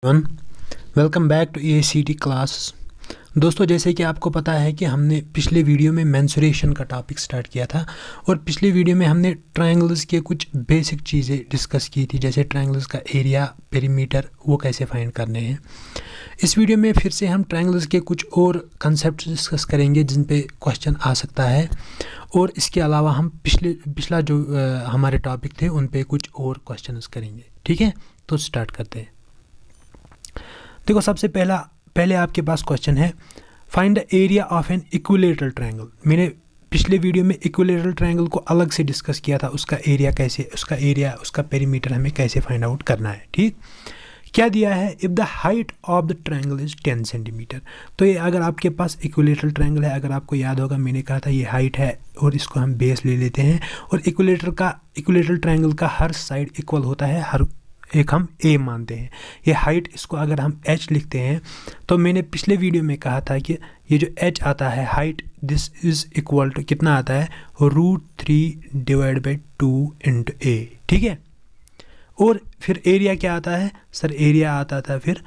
One welcome back to ACT class. दोस्तों, जैसे कि आपको पता है कि हमने पिछले वीडियो में मेंसुरेशन का टॉपिक स्टार्ट किया था और पिछले वीडियो में हमने ट्रायंगल्स के कुछ बेसिक चीज़ें डिस्कस की थी, जैसे ट्रायंगल्स का एरिया, पेरीमीटर, वो कैसे फाइंड करने हैं। इस वीडियो में फिर से हम ट्रायंगल्स के कुछ और कंसेप्ट डिस्कस करेंगे जिन पे क्वेश्चन आ सकता है, और इसके अलावा हम पिछला जो हमारे टॉपिक थे उन पे कुछ और क्वेश्चन करेंगे। ठीक है, तो स्टार्ट करते हैं। देखो, सबसे पहले आपके पास क्वेश्चन है, find the area of an equilateral triangle. मैंने पिछले वीडियो में इक्विलेटरल ट्रायंगल को अलग से डिस्कस किया था, उसका एरिया उसका पेरीमीटर हमें कैसे फाइंड आउट करना है। ठीक, क्या दिया है, if the height of the triangle is 10 centimetre. तो ये अगर आपके पास इक्विलेटरल ट्रायंगल है, अगर आपको याद होगा मैंने कहा था ये हाइट है और इसको हम बेस ले लेते हैं, और इक्विलेटरल ट्रायंगल का हर साइड इक्वल होता है, हर एक हम a मानते हैं। ये हाइट, इसको अगर हम h लिखते हैं, तो मैंने पिछले वीडियो में कहा था कि ये जो h आता है height, this is equal to कितना आता है, √3 डिवाइड बाई 2 इंटू a। ठीक है, और फिर एरिया क्या आता है सर, एरिया आता था फिर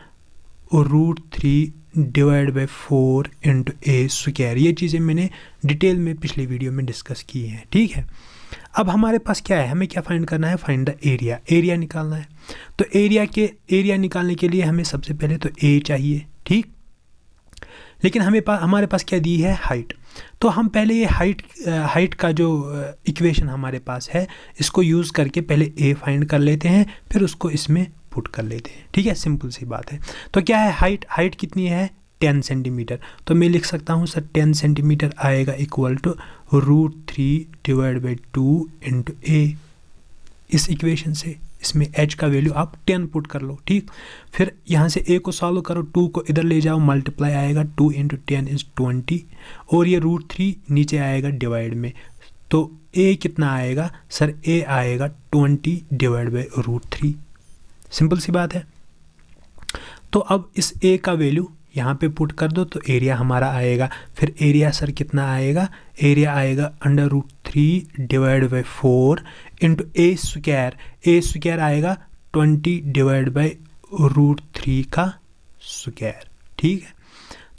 √3 divide by 4 into a square. ये चीज़ें मैंने डिटेल में पिछले वीडियो में डिस्कस की हैं। ठीक है, अब हमारे पास क्या है, हमें क्या फाइंड करना है, फाइंड द एरिया निकालना है। तो एरिया निकालने के लिए हमें सबसे पहले तो a चाहिए। ठीक, लेकिन हमारे पास क्या दी है, हाइट। तो हम पहले ये हाइट का जो इक्वेशन हमारे पास है, इसको यूज़ करके पहले a फाइंड कर लेते हैं, फिर उसको इसमें पुट कर लेते हैं। ठीक है, सिंपल सी बात है। तो क्या है, हाइट कितनी है, 10 सेंटीमीटर। तो मैं लिख सकता हूँ सर 10 सेंटीमीटर आएगा equal to √3 divide by 2 into a। इस इक्वेशन से इसमें h का वैल्यू आप 10 पुट कर लो। ठीक, फिर यहाँ से a को सॉल्व करो, 2 को इधर ले जाओ, मल्टीप्लाई आएगा, 2 इंटू 10 इज़ 20, और ये √3 नीचे आएगा डिवाइड में। तो a कितना आएगा सर, a आएगा 20 डिवाइड बाई √3। सिंपल सी बात है। तो अब इस a का वैल्यू यहाँ पे पुट कर दो, तो एरिया हमारा आएगा। फिर एरिया सर कितना आएगा, एरिया आएगा √3 divide by 4 into a square आएगा 20 डिवाइड बाई √3 का स्क्वायर। ठीक है,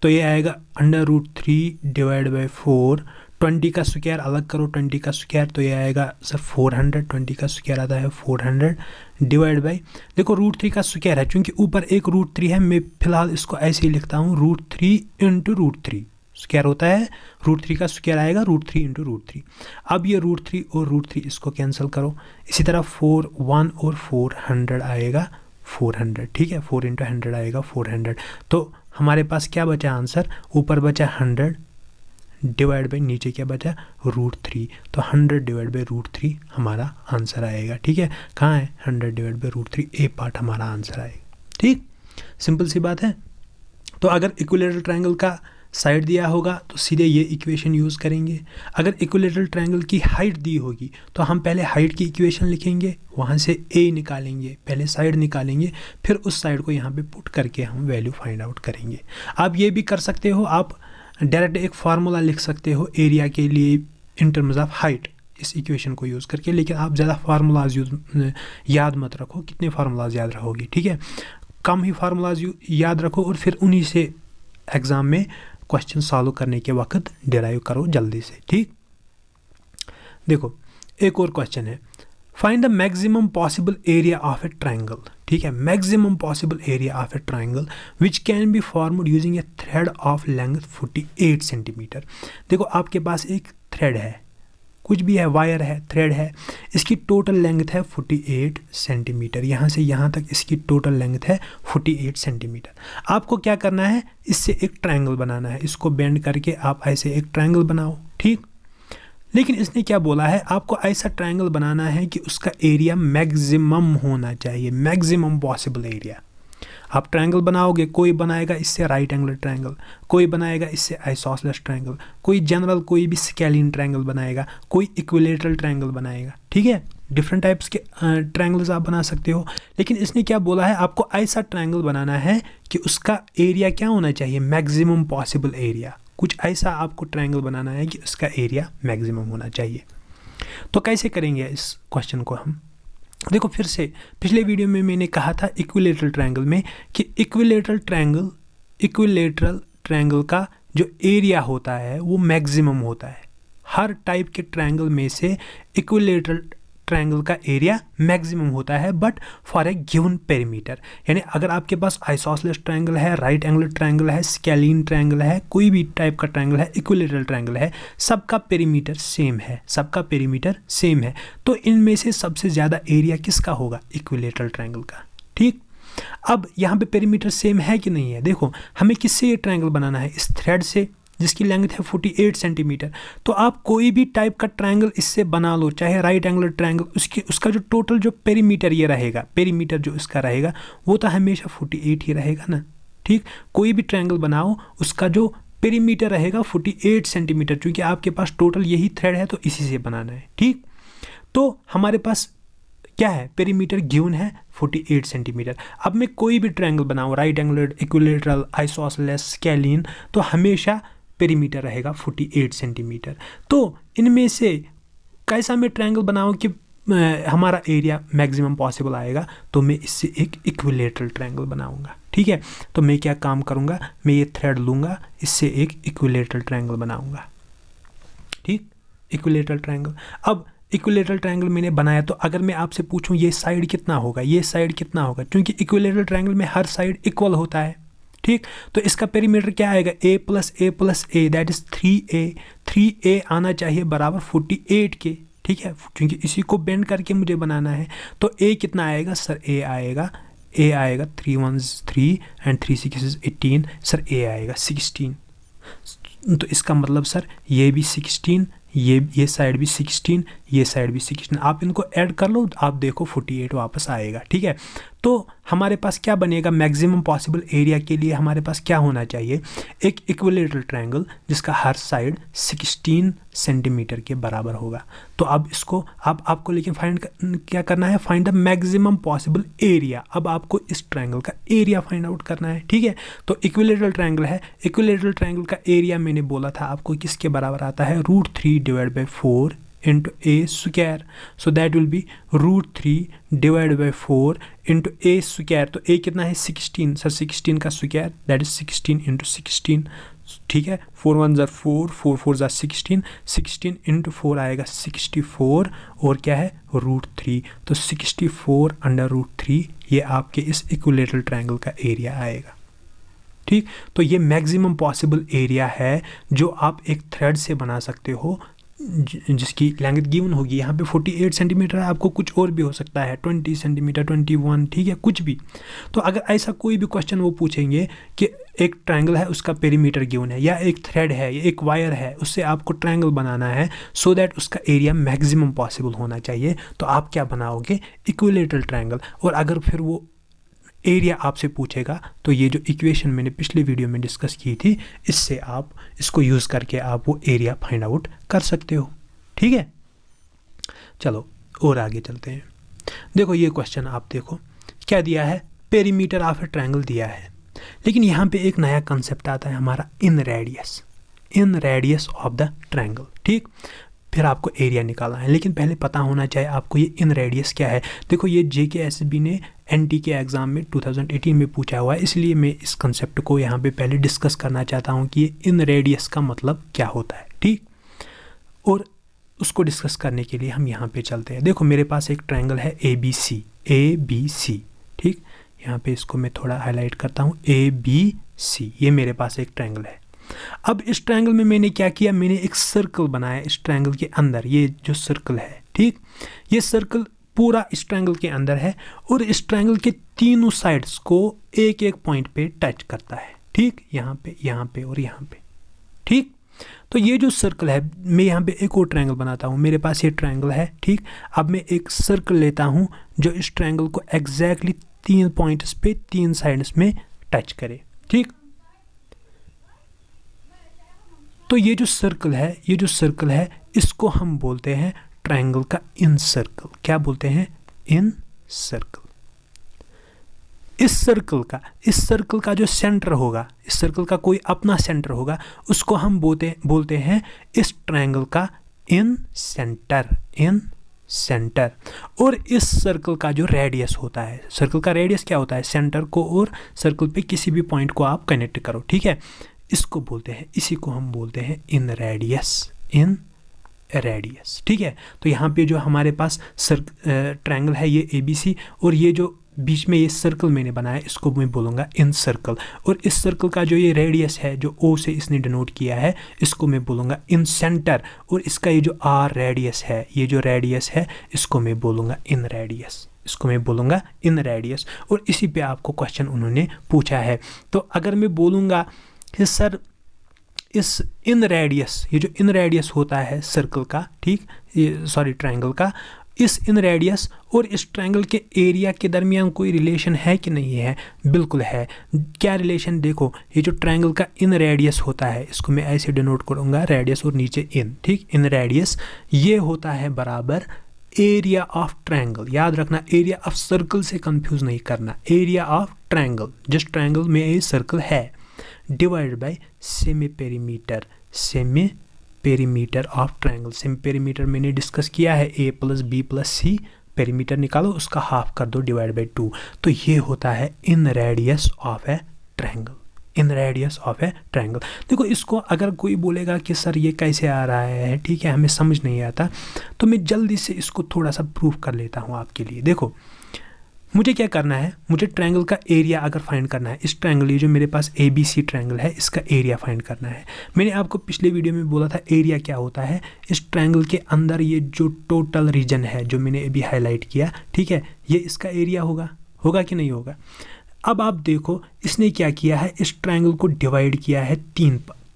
तो ये आएगा √3 डिवाइड बाई 4, 20 का स्क्वायर अलग करो, 20 का स्क्वायर, तो ये आएगा सर 400, 20 का स्क्वायर आता है 400 डिवाइड बाई, देखो √3 का स्क्वायर है, चूंकि ऊपर एक √3 है, मैं फिलहाल इसको ऐसे ही लिखता हूँ, √3 इंटू √3 स्क्वायर होता है, √3 का स्क्वायर आएगा √3 इंटू √3। अब ये √3 और √3 इसको कैंसिल करो, इसी तरह 4 1 और 400 आएगा 400। ठीक है, 4 इंटू 100 आएगा 400। तो हमारे पास क्या बचा आंसर, ऊपर बचा 100 डिवाइड बाई नीचे क्या बचा, √3। तो 100 डिवाइड बाई √3 हमारा आंसर आएगा। ठीक है, कहाँ है 100 डिवाइड बाई √3, ए पार्ट हमारा आंसर आएगा। ठीक, सिंपल सी बात है। तो अगर इक्विलेटरल ट्रायंगल का साइड दिया होगा तो सीधे ये इक्वेशन यूज़ करेंगे। अगर इक्विलेटरल ट्रायंगल की हाइट दी होगी तो हम पहले हाइट की इक्वेशन लिखेंगे, वहाँ से a निकालेंगे, पहले साइड निकालेंगे, फिर उस साइड को यहाँ पे पुट करके हम वैल्यू फाइंड आउट करेंगे। आप ये भी कर सकते हो, आप डायरेक्ट एक फार्मूला लिख सकते हो एरिया के लिए इन टर्म्स ऑफ हाइट, इस इक्वेशन को यूज़ करके, लेकिन आप ज़्यादा फार्मूलाज याद मत रखो, कितने फार्मूलाज याद रखोगे। ठीक है, कम ही फार्मूलाज याद रखो और फिर उन्हीं से एग्ज़ाम में क्वेश्चन सॉल्व करने के वक्त डिराइव करो जल्दी से। ठीक, देखो एक और क्वेश्चन है, find the maximum possible area of A triangle. ठीक है, maximum possible area of A triangle which can be formed using A thread of length 48 centimetre. देखो आपके पास एक थ्रेड है, कुछ भी है, वायर है, थ्रेड है, इसकी टोटल लेंथ है 48 सेंटीमीटर, यहाँ से यहाँ तक इसकी टोटल लेंथ है 48 सेंटीमीटर। आपको क्या करना है, इससे एक ट्रायंगल बनाना है, इसको बेंड करके आप ऐसे एक ट्रायंगल बनाओ। ठीक, लेकिन इसने क्या बोला है, आपको ऐसा ट्रायंगल बनाना है कि उसका एरिया मैक्सिमम होना चाहिए, मैक्सिमम पॉसिबल एरिया। आप ट्रायंगल बनाओगे, कोई बनाएगा इससे राइट एंगल ट्रायंगल, कोई बनाएगा इससे आइसोसेलेस ट्रायंगल, कोई जनरल कोई भी स्केलिन ट्रायंगल बनाएगा, कोई इक्विलेटरल ट्रायंगल बनाएगा। ठीक है, डिफरेंट टाइप्स के ट्रायंगल्स आप बना सकते हो, लेकिन इसने क्या बोला है, आपको ऐसा ट्रायंगल बनाना है कि उसका एरिया क्या होना चाहिए, मैक्सिमम पॉसिबल एरिया। कुछ ऐसा आपको ट्रायंगल बनाना है कि उसका एरिया मैक्सिमम होना चाहिए। तो कैसे करेंगे इस क्वेश्चन को हम, देखो फिर से पिछले वीडियो में मैंने कहा था इक्विलेटरल ट्रायंगल में कि इक्विलेटरल ट्रायंगल का जो एरिया होता है वो मैक्सिमम होता है। हर टाइप के ट्रायंगल में से इक्विलेटरल ट्रायंगल का एरिया मैक्सिमम होता है, but for a given perimeter. यानी अगर आपके पास आइसोसेलेस ट्रायंगल है, राइट एंगल ट्रायंगल है, स्केलीन ट्रायंगल है, कोई भी टाइप का ट्रायंगल है, इक्विलेटरल ट्रायंगल है, सबका पेरीमीटर सेम है, तो इनमें से सबसे ज़्यादा एरिया किसका होगा? इक्विलेटरल ट्रायंगल का। ठीक, अब यहाँ पे पेरीमीटर सेम है कि नहीं है? देखो हमें किससे ये ट्रायंगल बनाना है? इस थ्रेड से, जिसकी लेंथ है 48 सेंटीमीटर। तो आप कोई भी टाइप का ट्रायंगल इससे बना लो, चाहे राइट एंगल ट्रायंगल, उसका जो टोटल जो पेरीमीटर ये रहेगा, पेरीमीटर जो इसका रहेगा वो तो हमेशा 48 ही रहेगा ना। ठीक, कोई भी ट्रायंगल बनाओ उसका जो पेरीमीटर रहेगा 48 सेंटीमीटर, क्योंकि आपके पास टोटल यही थ्रेड है तो इसी से बनाना है। ठीक, तो हमारे पास क्या है? पेरीमीटर गिवन है 48 सेंटीमीटर। अब मैं कोई भी ट्रायंगल बनाऊँ, right angle, equilateral, isosceles, scalene, तो हमेशा पेरीमीटर रहेगा 48 सेंटीमीटर। तो इनमें से कैसा मैं ट्रायंगल बनाऊं कि हमारा एरिया मैक्सिमम पॉसिबल आएगा? तो मैं इससे एक इक्विलेटरल ट्रायंगल बनाऊंगा। ठीक है, तो मैं क्या काम करूंगा? मैं ये थ्रेड लूंगा, इससे एक इक्विलेटरल ट्रायंगल बनाऊंगा। ठीक, इक्विलेटरल ट्रायंगल। अब इक्विलेटरल ट्रायंगल मैंने बनाया, तो अगर मैं आपसे पूछूं ये साइड कितना होगा, ये साइड कितना होगा, क्योंकि इक्विलेटरल ट्रायंगल में हर साइड इक्वल होता है। ठीक, तो इसका पेरीमीटर क्या आएगा? a plus A that is 3a। 3a आना चाहिए बराबर 48 के। ठीक है, क्योंकि इसी को बेंड करके मुझे बनाना है। तो a कितना आएगा सर? a आएगा 3 1 3 एंड 3 6 18 सर, a आएगा 16। तो इसका मतलब सर ये भी 16, ये साइड भी 16, ये साइड भी 16। आप इनको ऐड कर लो, आप देखो 48 वापस आएगा। ठीक है, तो हमारे पास क्या बनेगा? मैक्सिमम पॉसिबल एरिया के लिए हमारे पास क्या होना चाहिए? एक इक्विलेटरल ट्रायंगल जिसका हर साइड 16 सेंटीमीटर के बराबर होगा। तो अब इसको आपको लेकिन क्या करना है? Find the maximum possible area. अब आपको इस ट्रायंगल का एरिया फाइंड आउट करना है। ठीक है, तो इक्विलेटरल ट्रायंगल है, इक्विलेटरल ट्रायंगल का एरिया मैंने बोला था आपको किसके बराबर आता है? √3 / 4 into a square, so that will be √3 / 4 into a square। तो a कितना है? 16 सर, 16 का स्क्वायर दैट इज 16 into 16। ठीक है, 4 1 = 4, 4 4 = 16, 16 into 4 आएगा 64, और क्या है? √3। तो 64 √3 ये आपके इस इक्विलेटरल ट्रायंगल का एरिया आएगा। ठीक, तो ये मैक्सिमम पॉसिबल एरिया है जो आप एक थ्रेड से बना सकते हो, जिसकी लेंथ गिवन होगी। यहाँ पे 48 सेंटीमीटर है, आपको कुछ और भी हो सकता है, 20 सेंटीमीटर, 21, ठीक है, कुछ भी। तो अगर ऐसा कोई भी क्वेश्चन वो पूछेंगे कि एक ट्रायंगल है उसका पेरीमीटर गिवन है, या एक थ्रेड है, या एक वायर है, उससे आपको ट्रायंगल बनाना है सो दैट उसका एरिया मैक्सिमम पॉसिबल होना चाहिए, तो आप क्या बनाओगे? Equilateral triangle. और अगर फिर वो एरिया आपसे पूछेगा तो ये जो इक्वेशन मैंने पिछले वीडियो में डिस्कस की थी, इससे आप इसको यूज़ करके आप वो एरिया फाइंड आउट कर सकते हो। ठीक है, चलो और आगे चलते हैं। देखो ये क्वेश्चन आप देखो क्या दिया है? पेरीमीटर ऑफ ए ट्रायंगल दिया है, लेकिन यहाँ पे एक नया कंसेप्ट आता है हमारा इन रेडियस ऑफ द ट्रायंगल। ठीक, फिर आपको एरिया निकालना है, लेकिन पहले पता होना चाहिए आपको ये इन रेडियस क्या है। देखो ये JKSB ने NT के एग्ज़ाम में 2018 में पूछा हुआ है, इसलिए मैं इस कंसेप्ट को यहाँ पे पहले डिस्कस करना चाहता हूँ कि ये इन रेडियस का मतलब क्या होता है। ठीक, और उसको डिस्कस करने के लिए हम यहाँ पे चलते हैं। देखो मेरे पास एक ट्रायंगल है ABC। ठीक, यहाँ पे इसको मैं थोड़ा हाईलाइट करता हूँ, ABC, ये मेरे पास एक ट्रायंगल है। अब इस ट्रायंगल में मैंने क्या किया? मैंने एक सर्कल बनाया इस ट्रायंगल के अंदर। ये जो सर्कल है, ठीक, ये सर्कल पूरा इस ट्रायंगल के अंदर है, और इस ट्रायंगल के तीनों साइड्स को एक एक पॉइंट पे टच करता है। ठीक, यहाँ पे और यहाँ पे। ठीक, तो ये जो सर्कल है, मैं यहाँ पे एक और ट्रायंगल बनाता हूँ। मेरे पास ये ट्रायंगल है। ठीक, अब मैं एक सर्कल लेता हूँ जो इस ट्रायंगल को एग्जैक्टली 3 पॉइंट्स पे 3 साइड्स में टच करे। ठीक, तो ये जो सर्कल है इसको हम बोलते हैं ट्रायंगल का इन सर्कल। क्या बोलते हैं? इन सर्कल। इस सर्कल का जो सेंटर होगा, इस सर्कल का कोई अपना सेंटर होगा, उसको हम बोलते हैं इस ट्रायंगल का इन सेंटर। और इस सर्कल का जो रेडियस होता है, सर्कल का रेडियस क्या होता है, सेंटर को और सर्कल पे किसी भी पॉइंट को आप कनेक्ट करो, ठीक है, इसको बोलते हैं, इसी को हम बोलते हैं इन रेडियस, इन रेडियस, ठीक है। तो यहाँ पे जो हमारे पास ट्रायंगल है ये ABC, और ये जो बीच में ये सर्कल मैंने बनाया इसको मैं बोलूँगा इन सर्कल, और इस सर्कल का जो ये रेडियस है जो O से इसने डिनोट किया है इसको मैं बोलूँगा इन सेंटर, और इसका ये जो R रेडियस है, ये जो रेडियस है इसको मैं बोलूँगा इन रेडियस, इसको मैं बोलूँगा इन रेडियस। और इसी पे आपको क्वेश्चन उन्होंने पूछा है। तो अगर मैं बोलूँगा कि सर इस इन रेडियस, ये जो इन रेडियस होता है सर्कल का, ठीक, ये सॉरी ट्रायंगल का, इस इन रेडियस और इस ट्रायंगल के एरिया के दरमियान कोई रिलेशन है कि नहीं है? बिल्कुल है। क्या रिलेशन? देखो, ये जो ट्रायंगल का इन रेडियस होता है इसको मैं ऐसे डिनोट करूँगा, रेडियस और नीचे इन, ठीक, इन रेडियस, ये होता है बराबर एरिया ऑफ ट्रायंगल। याद रखना, एरिया ऑफ सर्कल से कंफ्यूज नहीं करना, एरिया ऑफ ट्रायंगल, जिस ट्रायंगल में ये सर्कल है, divided by semi perimeter, semi perimeter of triangle. Semi perimeter मैंने डिस्कस किया है, A + B + C, पेरीमीटर निकालो उसका हाफ कर दो डिवाइड बाय 2, तो ये होता है इन radius of A triangle, in radius of A triangle. देखो, इसको अगर कोई बोलेगा कि सर ये कैसे आ रहा है, ठीक है, हमें समझ नहीं आता, तो मैं जल्दी से इसको थोड़ा सा प्रूफ कर लेता हूँ आपके लिए। देखो, मुझे क्या करना है, मुझे ट्रायंगल का एरिया अगर फाइंड करना है, इस ट्रायंगल, ये जो मेरे पास ABC ट्रायंगल है, इसका एरिया फाइंड करना है। मैंने आपको पिछले वीडियो में बोला था एरिया क्या होता है, इस ट्रायंगल के अंदर ये जो टोटल रीजन है जो मैंने अभी हाईलाइट किया, ठीक है, ये इसका एरिया होगा कि नहीं होगा। अब आप देखो इसने क्या किया है, इस ट्रायंगल को डिवाइड किया है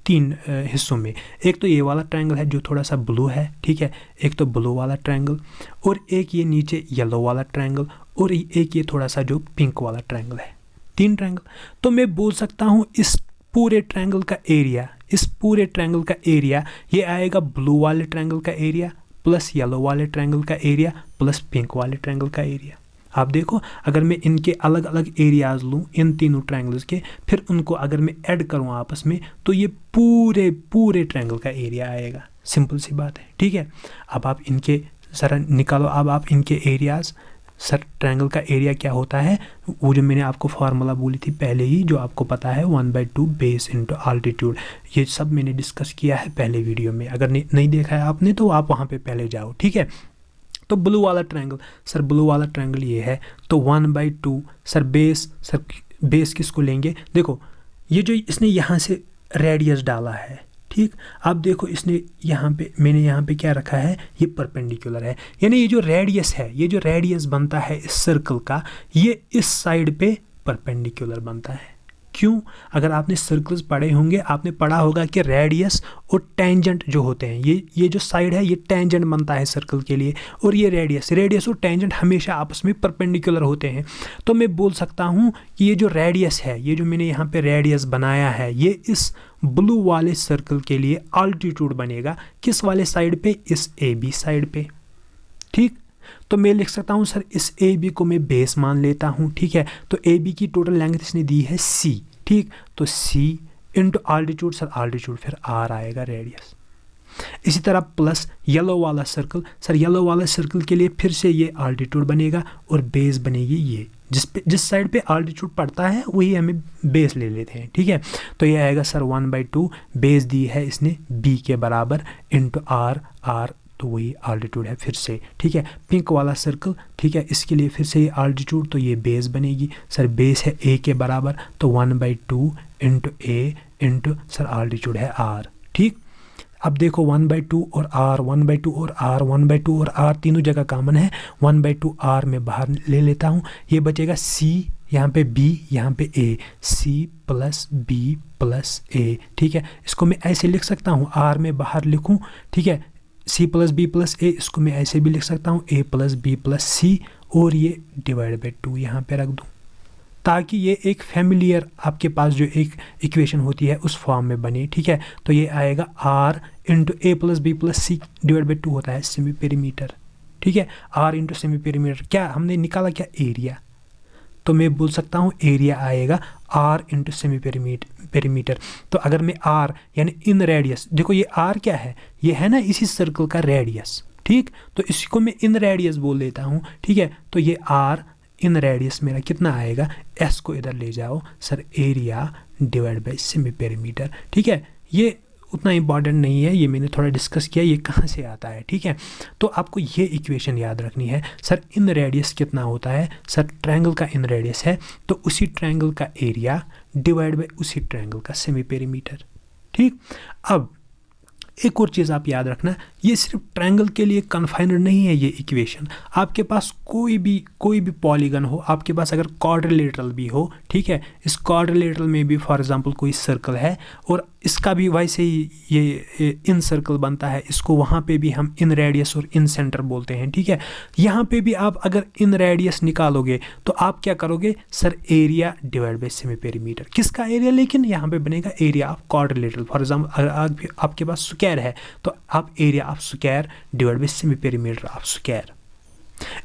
तीन हिस्सों में। एक तो ये वाला ट्रायंगल है जो थोड़ा सा ब्लू है, ठीक है, एक तो ब्लू वाला ट्रायंगल, और एक ये नीचे येलो वाला ट्रायंगल, और एक ये थोड़ा सा जो पिंक वाला ट्रायंगल है। 3 ट्रायंगल। तो मैं बोल सकता हूँ इस पूरे ट्रायंगल का एरिया, इस पूरे ट्रायंगल का एरिया ये आएगा ब्लू वाले ट्रायंगल का एरिया प्लस येलो वाले ट्रायंगल का एरिया प्लस पिंक वाले ट्रायंगल का एरिया। आप देखो, अगर मैं इनके अलग अलग एरियाज लूँ इन तीनों ट्रायंगल्स के, फिर उनको अगर मैं ऐड करूँ आपस में, तो ये पूरे ट्रायंगल का एरिया आएगा। सिंपल सी बात है, ठीक है। अब आप इनके ज़रा निकालो, अब आप इनके एरियाज, सर ट्रायंगल का एरिया क्या होता है, वो जो मैंने आपको फार्मूला बोली थी पहले ही, जो आपको पता है 1/2 बेस इंटू आल्टीट्यूड, ये सब मैंने डिस्कस किया है पहले वीडियो में। अगर नहीं देखा है आपने तो आप वहाँ पे पहले जाओ, ठीक है। तो ब्लू वाला ट्रायंगल, सर ब्लू वाला ट्रायंगल ये है, तो 1/2, सर बेस किसको लेंगे? देखो, ये जो इसने यहाँ से रेडियस डाला है, ठीक, आप देखो इसने यहाँ पे, मैंने यहाँ पे क्या रखा है, ये परपेंडिकुलर है, यानी ये जो रेडियस है, ये जो रेडियस बनता है इस सर्कल का, ये इस साइड पे परपेंडिकुलर बनता है। क्यों? अगर आपने सर्कल्स पढ़े होंगे, आपने पढ़ा होगा कि रेडियस और टेंजेंट जो होते हैं, ये जो साइड है ये टेंजेंट बनता है सर्कल के लिए, और ये रेडियस और टेंजेंट हमेशा आपस में परपेंडिकुलर होते हैं। तो मैं बोल सकता हूँ कि ये जो रेडियस है, ये जो मैंने यहाँ पे रेडियस बनाया है, ये इस ब्लू वाले सर्कल के लिए आल्टीट्यूड बनेगा। किस वाले साइड पे? इस AB साइड पे, ठीक। तो मैं लिख सकता हूँ सर इस AB को मैं बेस मान लेता हूँ, ठीक है। तो AB की टोटल लेंथ इसने दी है C, ठीक, तो C into altitude, sir altitude फिर R आएगा रेडियस। इसी तरह प्लस येलो वाला सर्कल, सर येलो वाला सर्कल के लिए फिर से ये आल्टीट्यूड बनेगा और बेस बनेगी ये, जिस साइड पे आल्टीट्यूड पड़ता है वही हमें बेस ले लेते हैं, ठीक है। तो ये आएगा सर 1/2, बेस दी है इसने B के बराबर इंटू R, तो वही आल्टीट्यूड है फिर से, ठीक है। पिंक वाला सर्कल, ठीक है, इसके लिए फिर से ये आल्टीट्यूड, तो ये बेस बनेगी, सर बेस है A के बराबर, तो 1/2 into A into sir altitude है R, ठीक। अब देखो 1/2 और R, 1/2 और R, 1/2 और R तीनों जगह कॉमन है, 1/2 R में बाहर ले लेता हूँ, ये बचेगा C, यहाँ पे B, यहाँ पे A, C + B + A, ठीक है। इसको मैं ऐसे लिख सकता हूँ, R में बाहर लिखूँ, ठीक है, C + B + A, इसको मैं ऐसे भी लिख सकता हूँ A + B + C, और ये डिवाइड बाय 2 यहाँ पे रख दूँ, ताकि ये एक फैमिलियर आपके पास जो एक इक्वेशन होती है उस फॉर्म में बने, ठीक है। तो ये आएगा R into A + B + C divide by 2 होता है सेमी पेरीमीटर, ठीक है। R इंटू सेमी पेरीमीटर, क्या हमने निकाला, क्या एरिया, तो मैं बोल सकता हूँ एरिया आएगा R इंटू सेमी पेरीमीटर। तो अगर मैं R यानी इन रेडियस, देखो ये R क्या है, ये है ना इसी सर्कल का रेडियस, ठीक, तो इसी को मैं इन रेडियस बोल देता हूँ, ठीक है। तो ये आर इन रेडियस मेरा कितना आएगा, एस को इधर ले जाओ sir, area divide by semi perimeter, ठीक है। ये उतना इंपॉर्टेंट नहीं है, ये मैंने थोड़ा डिस्कस किया ये कहाँ से आता है, ठीक है। तो आपको ये इक्वेशन याद रखनी है। सर इन रेडियस कितना होता है, सर ट्रायंगल का इन रेडियस है तो उसी ट्रायंगल का एरिया डिवाइड बाई उसी ट्रायंगल का सेमी पेरीमीटर, ठीक। अब एक और चीज़ आप याद रखना, ये सिर्फ ट्रायंगल के लिए कन्फाइनड नहीं है ये इक्वेशन। आपके पास कोई भी पॉलीगन हो, आपके पास अगर क्वाड्रिलेटरल भी हो, ठीक है, इस क्वाड्रिलेटरल में भी फॉर एग्जांपल कोई सर्कल है और इसका भी वैसे ही ये इन सर्कल बनता है, इसको वहाँ पे भी हम इन रेडियस और इन सेंटर बोलते हैं, ठीक है। यहाँ पे भी आप अगर इन रेडियस निकालोगे तो आप क्या करोगे, sir area divide by semi perimeter. किसका एरिया, लेकिन यहाँ पे बनेगा area of quadrilateral. For example अगर आपके पास स्क्वायर है तो आप area of square divide by semi perimeter of square.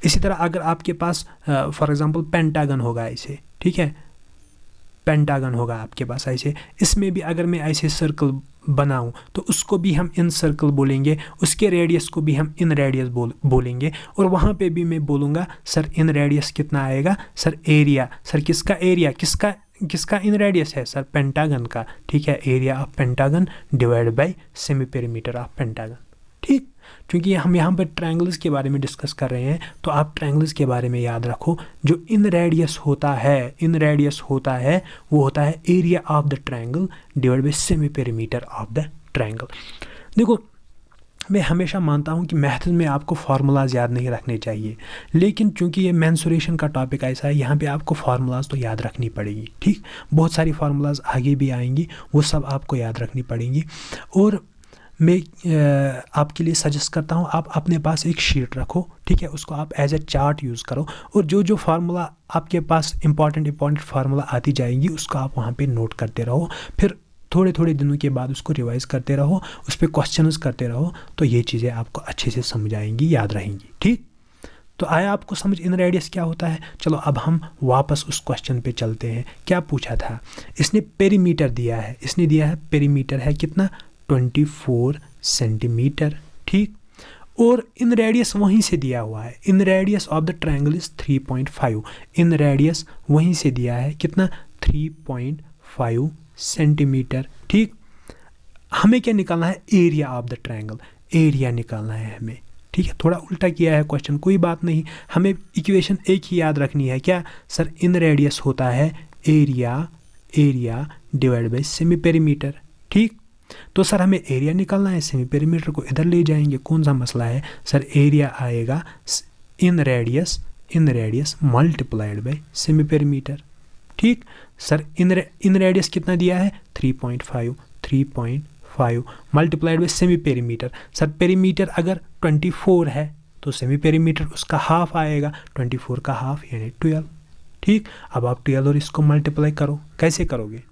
इसी तरह अगर आपके पास फॉर एग्जांपल पेंटागन होगा ऐसे, ठीक है, पेंटागन होगा आपके पास ऐसे, इसमें भी अगर मैं ऐसे सर्कल बनाऊं तो उसको भी हम इन सर्कल बोलेंगे, उसके रेडियस को भी हम इन रेडियस बोलेंगे और वहाँ पे भी मैं बोलूँगा सर इन रेडियस कितना आएगा, सर एरिया, सर किसका एरिया, किसका इन रेडियस है, सर पेंटागन का, ठीक है, area of pentagon divide by semi perimeter of pentagon, ठीक। क्योंकि हम यहाँ पर ट्रायंगल्स के बारे में डिस्कस कर रहे हैं तो आप ट्रायंगल्स के बारे में याद रखो, जो इन रेडियस होता है वो होता है area of the triangle divide by semi perimeter of the triangle. देखो मैं हमेशा मानता हूँ कि मैथ्स में आपको फार्मूलाज याद नहीं रखने चाहिए, लेकिन चूंकि ये मेंसुरेशन का टॉपिक ऐसा है, यहाँ पे आपको फार्मूलाज तो याद रखनी पड़ेगी, ठीक। बहुत सारी फार्मूलाज आगे भी आएंगी, वो सब आपको याद रखनी पड़ेंगी। और मैं आपके लिए सजेस्ट करता हूँ आप अपने पास एक शीट रखो, ठीक है, उसको आप एज ए चार्ट यूज़ करो और जो फार्मूला आपके पास इंपॉर्टेंट फार्मूला आती जाएंगी उसको आप वहाँ पे नोट करते रहो, फिर थोड़े दिनों के बाद उसको रिवाइज़ करते रहो, उस पर क्वेश्चंस करते रहो, तो ये चीज़ें आपको अच्छे से समझ आएंगी, याद रहेंगी, ठीक। तो आया आपको समझ इन रेडियस क्या होता है। चलो अब हम वापस उस क्वेश्चन पे चलते हैं। क्या पूछा था, इसने पेरीमीटर दिया है, इसने दिया है पेरीमीटर है कितना, 24 सेंटीमीटर, ठीक। और इन रेडियस वहीं से दिया हुआ है, इन radius of the triangle is 3.5, in radius वहीं से दिया है कितना, 3.5 सेंटीमीटर, ठीक। हमें क्या निकालना है, area of the triangle, area निकालना है हमें, ठीक है। थोड़ा उल्टा किया है क्वेश्चन, कोई बात नहीं, हमें इक्वेशन एक ही याद रखनी है, क्या सर इन रेडियस होता है area divide by semi perimeter, ठीक। तो सर हमें एरिया निकालना है, सेमी पेरीमीटर को इधर ले जाएंगे, कौन सा मसला है, सर एरिया आएगा इन radius multiplied by semi perimeter, ठीक। सर इन रेडियस कितना दिया है, 3.5 multiplied by semi perimeter. Sir perimeter अगर 24 है तो सेमी पेरीमीटर उसका हाफ आएगा, 24 का हाफ यानी 12, ठीक। अब आप 12 और इसको मल्टीप्लाई करो, कैसे करोगे,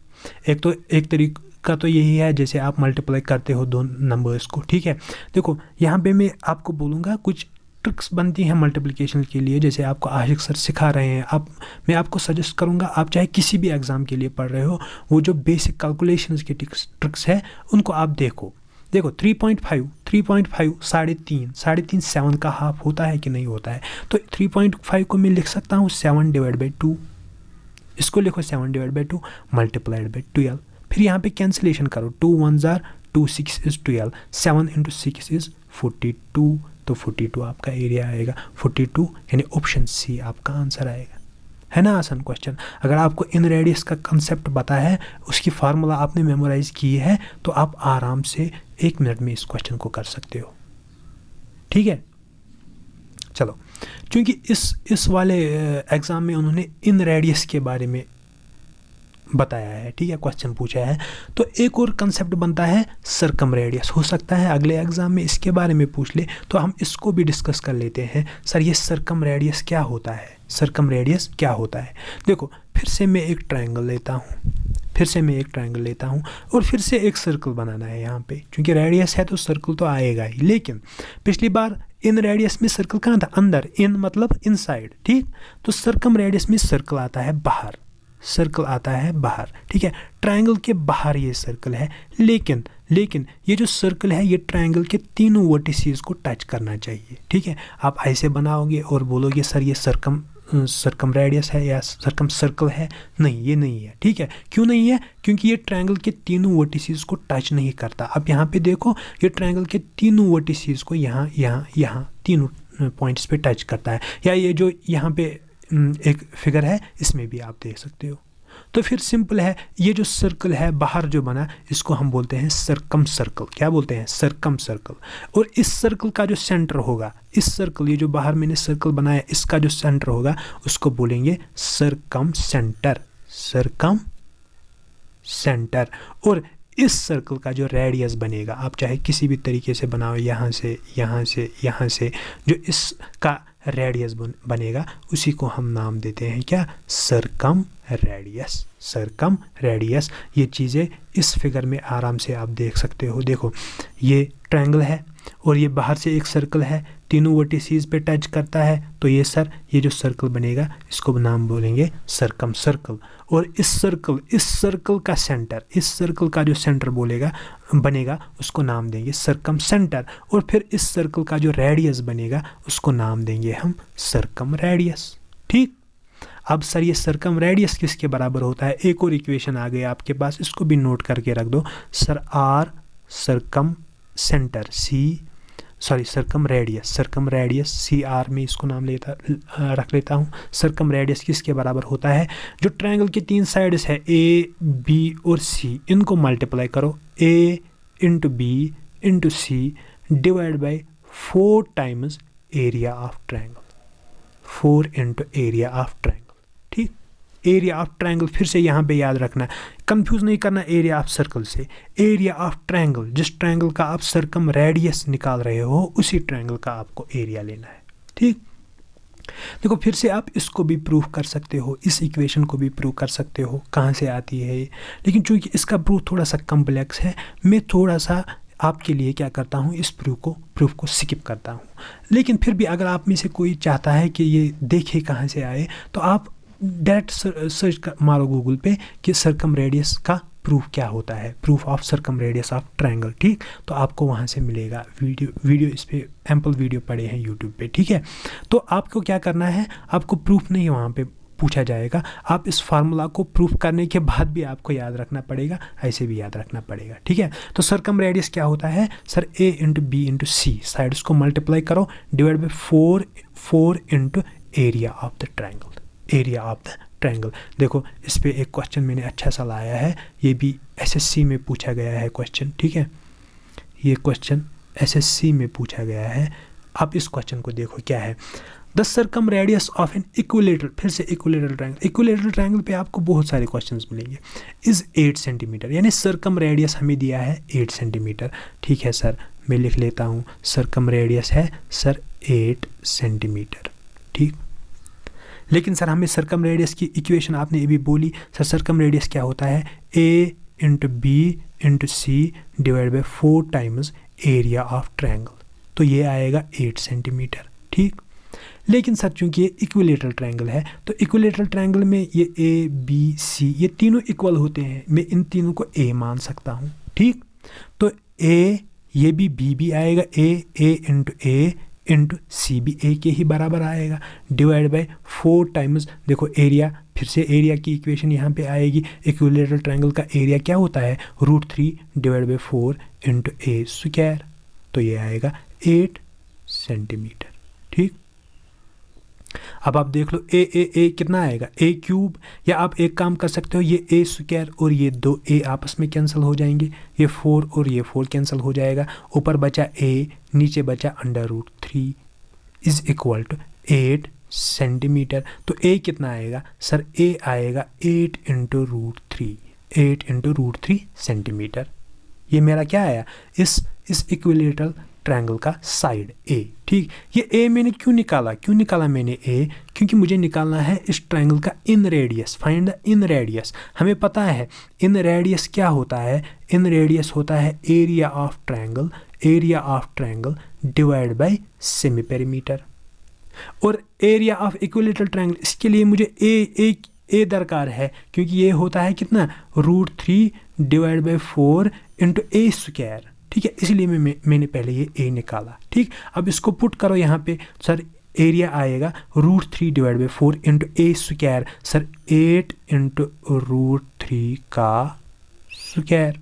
एक तरीका तो यही है जैसे आप मल्टीप्लाई करते हो दो नंबर्स को, ठीक है। देखो यहाँ पे मैं आपको बोलूँगा कुछ ट्रिक्स बनती हैं मल्टीप्लिकेशन के लिए, जैसे आपको आशिक सर सिखा रहे हैं, मैं आपको सजेस्ट करूँगा आप चाहे किसी भी एग्ज़ाम के लिए पढ़ रहे हो, वो जो बेसिक कैलकुलेशंस की ट्रिक्स है उनको आप देखो 3.5 3.5 7 का हाफ होता है कि नहीं होता है, तो 3.5 को मैं लिख सकता हूँ 7 डिवाइड बाई 2, इसको लिखो 7 डिवाइड बाई 2 मल्टीप्लाइड बाई 12, फिर यहाँ पे कैंसिलेशन करो, 2 1 2 6 इज़ 12, 7 इंटू 6 इज़ 42, तो 42 आपका एरिया आएगा, 42 यानी ऑप्शन सी आपका आंसर आएगा। है ना आसान क्वेश्चन। अगर आपको इन रेडियस का कंसेप्ट पता है, उसकी फार्मूला आपने मेमोराइज की है, तो आप आराम से 1 मिनट में इस क्वेश्चन को कर सकते हो, ठीक है। चलो, क्योंकि इस वाले एग्ज़ाम में उन्होंने इन रेडियस के बारे में बताया है, ठीक है, क्वेश्चन पूछा है, तो एक और कंसेप्ट बनता है सर्कम रेडियस। हो सकता है अगले एग्जाम में इसके बारे में पूछ ले, तो हम इसको भी डिस्कस कर लेते हैं। सर ये सर्कम रेडियस क्या होता है, सर्कम रेडियस क्या होता है। देखो फिर से मैं एक ट्रायंगल लेता हूँ और फिर से एक सर्कल बनाना है यहाँ पे, क्योंकि रेडियस है तो सर्कल तो आएगा ही, लेकिन पिछली बार इन रेडियस में सर्कल कहाँ था, अंदर, इन मतलब इनसाइड, ठीक। तो सर्कम रेडियस में सर्कल आता है बाहर, सर्कल आता है बाहर, ठीक है। ट्रायंगल के बाहर ये सर्कल है, लेकिन ये जो सर्कल है ये ट्रायंगल के तीनों वर्टिसेस को टच करना चाहिए, ठीक है। आप ऐसे बनाओगे और बोलोगे सर ये सर्कम रेडियस है या सर्कम सर्कल है, नहीं ये नहीं है, ठीक है। क्यों नहीं है? क्योंकि ये ट्रायंगल के तीनों वर्टिसेस को टच नहीं करता। अब यहाँ पे देखो, ये ट्रायंगल के तीनों वर्टिसेस को यहाँ तीनों पॉइंट्स पे टच करता है, या ये जो यहाँ पे एक फिगर है इसमें भी आप देख सकते हो। तो फिर सिंपल है, ये जो सर्कल है बाहर जो बना इसको हम बोलते हैं सर्कम सर्कल। क्या बोलते हैं? Circum circle. और इस सर्कल का जो सेंटर होगा, इस सर्कल, ये जो बाहर मैंने सर्कल बनाया इसका जो सेंटर होगा उसको बोलेंगे सर्कम सेंटर, सर्कम सेंटर। और इस सर्कल का जो रेडियस बनेगा, आप चाहे किसी भी तरीके से बनाओ, यहाँ से जो इसका रेडियस बनेगा उसी को हम नाम देते हैं क्या? Circum radius. Circum radius. ये चीज़ें इस फिगर में आराम से आप देख सकते हो। देखो ये ट्रायंगल है और ये बाहर से एक सर्कल है, तीनों वर्टिसेस पे टच करता है, तो ये जो सर्कल बनेगा इसको नाम बोलेंगे सर्कम सर्कल। और इस सर्कल का सेंटर, इस सर्कल का जो सेंटर बनेगा उसको नाम देंगे सर्कम सेंटर। और फिर इस सर्कल का जो रेडियस बनेगा उसको नाम देंगे हम सर्कम रेडियस, ठीक। अब सर ये सर्कम रेडियस किसके बराबर होता है? एक और इक्वेशन आ गई आपके पास, इसको भी नोट करके रख दो। Sir R circumcentre circumradius C R में इसको नाम रख लेता हूँ। सर्कम रेडियस किसके बराबर होता है? जो ट्रायंगल की तीन साइड्स है ए, बी और सी, इनको मल्टीप्लाई करो, a into b into c divide by 4 times area of triangle, 4 into area of triangle, ठीक। एरिया ऑफ ट्रायंगल फिर से यहाँ पे याद रखना है, कंफ्यूज नहीं करना एरिया ऑफ सर्कल से। एरिया ऑफ ट्रायंगल, जिस ट्रायंगल का आप सर्कम रेडियस निकाल रहे हो उसी ट्रायंगल का आपको एरिया लेना है, ठीक। देखो फिर से आप इसको भी प्रूफ कर सकते हो, इस इक्वेशन को भी प्रूव कर सकते हो, कहाँ से आती है ये। लेकिन चूँकि इसका प्रूफ थोड़ा सा कम्प्लेक्स है, मैं थोड़ा सा आपके लिए क्या करता हूँ, इस प्रूफ को स्किप करता हूँ। लेकिन फिर भी अगर आप में से कोई चाहता है कि ये देखे कहाँ से आए, तो आप डायरेक्ट सर्च मारो गूगल पे कि सर्कम रेडियस का प्रूफ क्या होता है, proof of circum radius of triangle, ठीक। तो आपको वहाँ से मिलेगा वीडियो इस पर एम्पल वीडियो पड़े हैं यूट्यूब पे, ठीक है। तो आपको क्या करना है, आपको प्रूफ नहीं वहाँ पे पूछा जाएगा, आप इस फार्मूला को प्रूफ करने के बाद भी आपको याद रखना पड़ेगा, ऐसे भी याद रखना पड़ेगा, ठीक है। तो सर्कम रेडियस क्या होता है? सर ए इंटू बी इंटू सी, साइड्स को मल्टीप्लाई करो, divide by 4 into area of the triangle, area of the triangle. देखो इस पे एक क्वेश्चन मैंने अच्छा सा लाया है, ये भी एसएससी में पूछा गया है क्वेश्चन, ठीक है। ये क्वेश्चन एसएससी में पूछा गया है। आप इस क्वेश्चन को देखो क्या है, the circum radius of an equilateral, फिर से इक्विलेटरल ट्रायंगल। इक्विलेटरल ट्रायंगल पे आपको बहुत सारे क्वेश्चंस मिलेंगे। इज 8 सेंटीमीटर, यानी सर्कम रेडियस हमें दिया है 8 सेंटीमीटर, ठीक है सर। मैं लिख लेता हूँ, सर्कम रेडियस है सर 8 सेंटीमीटर, ठीक। लेकिन सर हमें सर्कम रेडियस की इक्वेशन आपने अभी बोली, सर सर्कम रेडियस क्या होता है? A into b into c divide by 4 times area of triangle, तो ये आएगा 8 सेंटीमीटर, ठीक। लेकिन सर चूंकि ये इक्विलेटरल ट्रायंगल है, तो इक्विलेटरल ट्रायंगल में ये ए बी सी ये तीनों इक्वल होते हैं, मैं इन तीनों को ए मान सकता हूँ, ठीक। तो ए, ये भी बी भी आएगा, ए इंटू सी भी ए के ही बराबर आएगा, डिवाइड बाई 4 टाइम्स, देखो एरिया, फिर से एरिया की इक्वेशन यहाँ पे आएगी। इक्विलेटरल ट्रायंगल का एरिया क्या होता है? √3 divide by 4 into A square, तो ये आएगा 8 सेंटीमीटर, ठीक। अब आप देख लो ए कितना आएगा? ए क्यूब, या आप एक काम कर सकते हो, ये ए स्क्वायर और ये 2 ए आपस में कैंसिल हो जाएंगे, ये 4 और ये 4 कैंसिल हो जाएगा, ऊपर बचा ए, नीचे बचा √3 इज इक्वल टू 8 सेंटीमीटर। तो ए कितना आएगा? सर ए आएगा 8 इंटू √3 सेंटीमीटर। ये मेरा क्या आया? इस इक्विलेटरल ट्रायंगल का साइड ए, ठीक। ये ए मैंने क्यों निकाला मैंने ए? क्योंकि मुझे निकालना है इस ट्रायंगल का इन radius, find the in radius. हमें पता है इन रेडियस क्या होता है? इन रेडियस होता है area of triangle divide by semi perimeter. और एरिया ऑफ इक्विलेटरल ट्रायंगल, इसके लिए मुझे ए दरकार है, क्योंकि ये होता है कितना √3 divide by 4 into A square, ठीक है, इसलिए मैंने पहले ये ए निकाला। ठीक, अब इसको पुट करो यहाँ पे, सर एरिया आएगा √3 divide by 4 into A square, sir 8 into √3 का square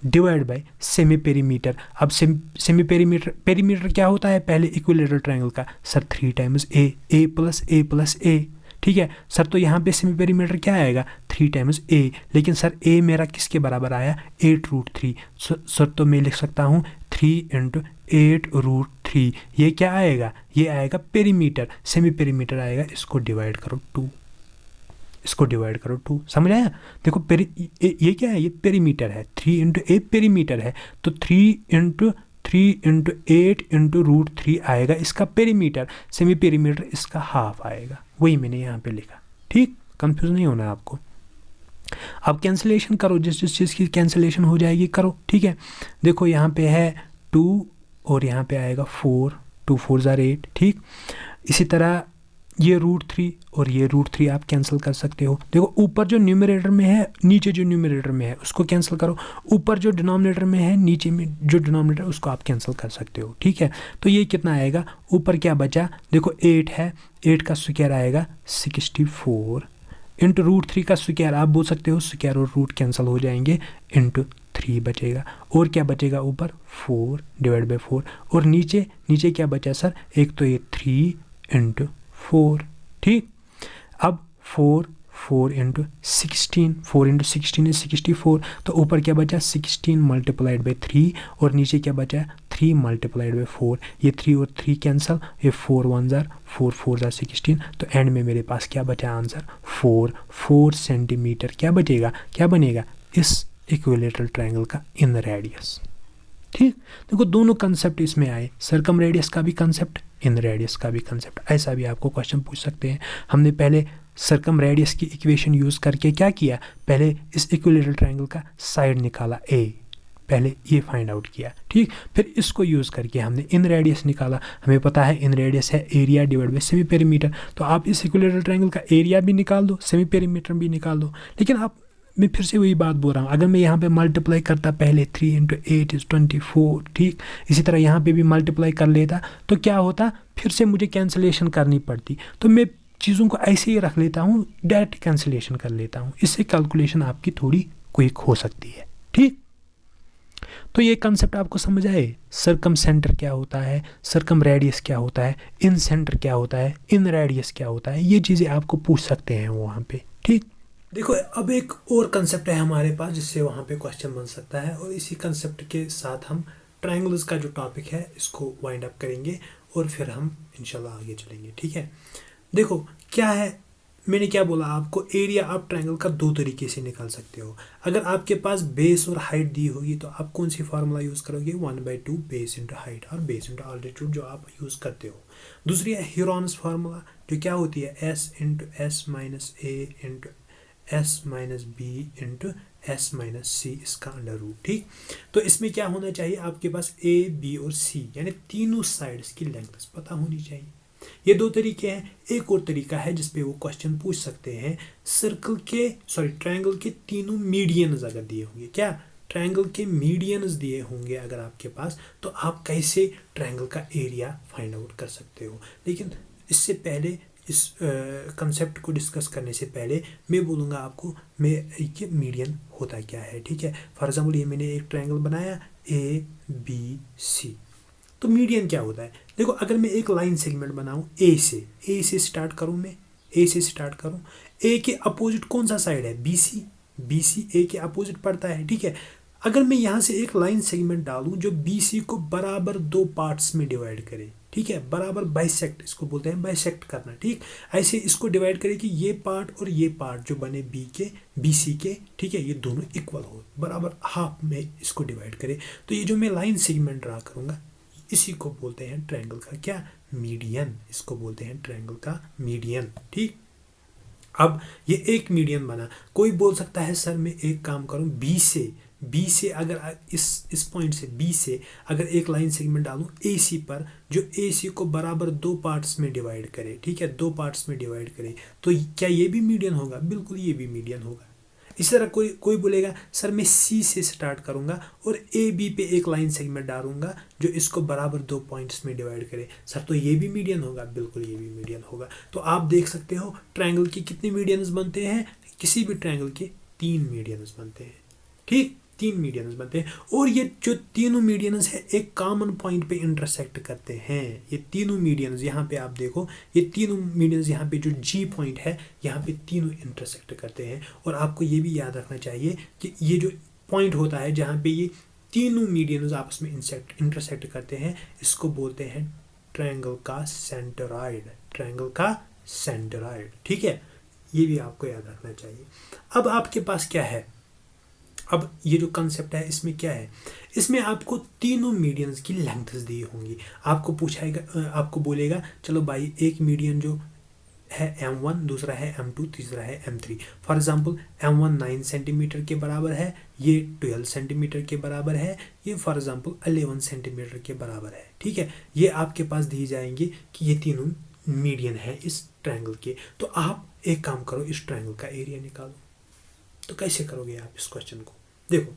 divide by semi perimeter. अब सेमी पेरीमीटर क्या होता है पहले इक्विलेटरल ट्रायंगल का, सर 3 टाइम्स ए प्लस ए प्लस ए, ठीक है सर। तो यहाँ पे सेमी पेरीमीटर क्या आएगा 3 टाइम्स ए, लेकिन सर ए मेरा किसके बराबर आया 8√3, सर तो मैं लिख सकता हूँ 3 इंटू 8√3, ये क्या आएगा, ये आएगा पेरीमीटर, सेमी पेरीमीटर आएगा, इसको डिवाइड करो 2, इसको डिवाइड करो 2, समझ आया। देखो ये क्या है, ये पेरीमीटर है, 3 इंटू ए पेरीमीटर है, तो 3 इंटू 8 इंटू √3 आएगा इसका पेरीमीटर, सेमी पेरीमीटर इसका हाफ आएगा, वही मैंने यहाँ पे लिखा। ठीक, कंफ्यूज नहीं होना आपको। अब कैंसिलेशन करो, जिस चीज़ की कैंसिलेशन हो जाएगी करो, ठीक है। देखो यहाँ पे है 2 और यहाँ पे आएगा 4, 2 4 8, ठीक। इसी तरह ये √3 और ये √3 आप कैंसिल कर सकते हो। देखो ऊपर जो न्यूमरेटर में है, नीचे जो न्यूमरेटर में है उसको कैंसिल करो, ऊपर जो डिनोमिनेटर में है, नीचे में जो डिनोमिनेटर उसको आप कैंसिल कर सकते हो, ठीक है। तो ये कितना आएगा, ऊपर क्या बचा, देखो 8 है, 8 का स्क्वायर आएगा 64 इंटू √3 का स्क्वायर, आप बोल सकते हो स्क्वायर और रूट कैंसिल हो जाएंगे, इंटू 3 बचेगा, और क्या बचेगा ऊपर 4 डिवाइड बाई 4, और नीचे क्या बचा सर, एक तो ये 3 इंटू 4, ठीक। अब 4 इंटू 16, 4 इंटू 16 is 64, तो ऊपर क्या बचा 16 मल्टीप्लाइड बाई 3, और नीचे क्या बचा 3 मल्टीप्लाइड बाई 4, ये 3 और 3 कैंसल, ये 4 1 जार 4 4 जार 16, तो एंड में मेरे पास क्या बचा आंसर 4 सेंटीमीटर क्या बचेगा, क्या बनेगा इस इक्विलेटरल ट्रायंगल का इन रेडियस। ठीक, देखो दोनों कंसेप्ट इसमें आए, सर्कम रेडियस का भी कंसेप्ट, इन रेडियस का भी कंसेप्ट, ऐसा भी आपको क्वेश्चन पूछ सकते हैं। हमने पहले सर्कम रेडियस की इक्वेशन यूज़ करके क्या किया, पहले इस इक्विलेटरल ट्रायंगल का साइड निकाला ए, पहले ये फाइंड आउट किया, ठीक। फिर इसको यूज़ करके हमने इन रेडियस निकाला, हमें पता है इन रेडियस है area divide by semi perimeter, तो आप इस इक्विलेटरल ट्रायंगल का एरिया भी निकाल दो, सेमी पेरीमीटर भी निकाल दो। लेकिन आप, मैं फिर से वही बात बोल रहा हूँ, अगर मैं यहाँ पे मल्टीप्लाई करता पहले 3 इंटू 8 is 24, ठीक, इसी तरह यहाँ पे भी मल्टीप्लाई कर लेता तो क्या होता, फिर से मुझे कैंसिलेशन करनी पड़ती, तो मैं चीज़ों को ऐसे ही रख लेता हूँ, डायरेक्ट कैंसिलेशन कर लेता हूँ, इससे कैलकुलेशन आपकी थोड़ी क्विक हो सकती है, ठीक। तो ये कंसेप्ट आपको समझ आए, सर्कम सेंटर क्या होता है, सर्कम रेडियस क्या होता है, इन सेंटर क्या होता है, इन रेडियस क्या होता है, ये चीज़ें आपको पूछ सकते हैं वहाँ पे, ठीक। देखो अब एक और कंसेप्ट है हमारे पास जिससे वहाँ पे क्वेश्चन बन सकता है, और इसी कंसेप्ट के साथ हम ट्रायंगल्स का जो टॉपिक है इसको वाइंड अप करेंगे और फिर हम इंशाल्लाह आगे चलेंगे, ठीक है। देखो क्या है, मैंने क्या बोला आपको, एरिया आप ट्रायंगल का 2 तरीके से निकाल सकते हो। अगर आपके पास बेस और हाइट दी होगी तो आप कौन सी फार्मूला यूज़ करोगे, 1/2 बेस इंटू हाइट और बेस इंटू ऑल्टीट्यूड जो आप यूज़ करते हो। दूसरी है ह्यूरॉन्स फार्मूला जो क्या होती है s into s minus a into s minus b into s minus c इसका अंडर रूट, ठीक। तो इसमें क्या होना चाहिए, आपके पास a b और c यानी तीनों साइड्स की लेंथ पता होनी चाहिए। ये 2 तरीके हैं। एक और तरीका है जिसपे वो क्वेश्चन पूछ सकते हैं, ट्रायंगल के तीनों मीडियंस अगर दिए होंगे, क्या ट्रायंगल के मीडियंस दिए होंगे अगर आपके पास, तो आप कैसे ट्रायंगल का एरिया फाइंड आउट कर सकते हो। लेकिन इससे पहले, इस कंसेप्ट को डिस्कस करने से पहले मैं बोलूँगा आपको कि मीडियन होता क्या है, ठीक है। फॉर एग्जांपल ये मैंने एक ट्रायंगल बनाया ABC, तो मीडियन क्या होता है, देखो अगर मैं एक लाइन सेगमेंट बनाऊँ ए से स्टार्ट करूँ, मैं ए से स्टार्ट करूँ, ए के अपोजिट कौन सा साइड है, BC ए के अपोजिट पड़ता है, ठीक है। अगर मैं यहाँ से एक लाइन सेगमेंट डालूँ जो BC को बराबर 2 पार्ट्स में डिवाइड करे, ठीक है, बराबर बाइसेक्ट, इसको बोलते हैं बाइसेक्ट करना, ठीक। ऐसे इसको डिवाइड करे कि ये पार्ट और ये पार्ट जो बने BC के, ठीक है, ये दोनों इक्वल हो, बराबर हाफ में इसको डिवाइड करे, तो ये जो मैं लाइन सेगमेंट ड्रा करूँगा इसी को बोलते हैं ट्रायंगल का क्या, मीडियन, इसको बोलते हैं ट्रायंगल का मीडियन, ठीक। अब ये एक मीडियन बना, कोई बोल सकता है सर मैं एक काम करूँ, बी से अगर इस पॉइंट से बी से अगर एक लाइन सेगमेंट डालूं ए सी पर, जो ए सी को बराबर दो पार्ट्स में डिवाइड करे, ठीक है, दो पार्ट्स में डिवाइड करे, तो क्या ये भी मीडियन होगा? बिल्कुल ये भी मीडियन होगा। इसी तरह कोई बोलेगा सर मैं सी से स्टार्ट करूंगा और ए बी पे एक लाइन सेगमेंट डालूंगा जो इसको बराबर दो पॉइंट्स में डिवाइड करे, सर तो ये भी मीडियन होगा? बिल्कुल ये भी मीडियन होगा। तो आप देख सकते हो ट्रायंगल के कितने मीडियंस बनते हैं? किसी भी ट्रायंगल के 3 मीडियंस बनते हैं, ठीक, 3 मीडियंस बनते हैं। और ये जो तीनों मीडियंस है एक कॉमन पॉइंट पे इंटरसेक्ट करते हैं। ये तीनों मीडियंस यहाँ पे आप देखो, ये तीनों मीडियंस यहाँ पे जो जी पॉइंट है यहाँ पे तीनों इंटरसेक्ट करते हैं। और आपको ये भी याद रखना चाहिए कि ये जो पॉइंट होता है जहाँ पे ये तीनों मीडियंस आपस में इंटरसेक्ट करते हैं, इसको बोलते हैं ट्रायंगल का सेंटरॉइड, ट्रायंगल का सेंटरॉइड, ठीक है, ये भी आपको याद रखना चाहिए। अब आपके पास क्या है? अब ये जो कंसेप्ट है इसमें क्या है? इसमें आपको तीनों मीडियंस की लेंथ्स दी होंगी। आपको पूछाएगा, आपको बोलेगा चलो भाई एक मीडियन जो है M1, दूसरा है M2, तीसरा है M3। For example M1 9 centimetre के बराबर है, ये 12 सेंटीमीटर के बराबर है, ये फॉर एग्जांपल 11 सेंटीमीटर के बराबर है, ठीक है। ये आपके पास दी जाएंगे कि ये तीनों मीडियन है इस ट्रायंगल के। तो आप एक काम करो, इस ट्रायंगल का एरिया निकालो। तो कैसे करोगे आप इस क्वेश्चन को? देखो,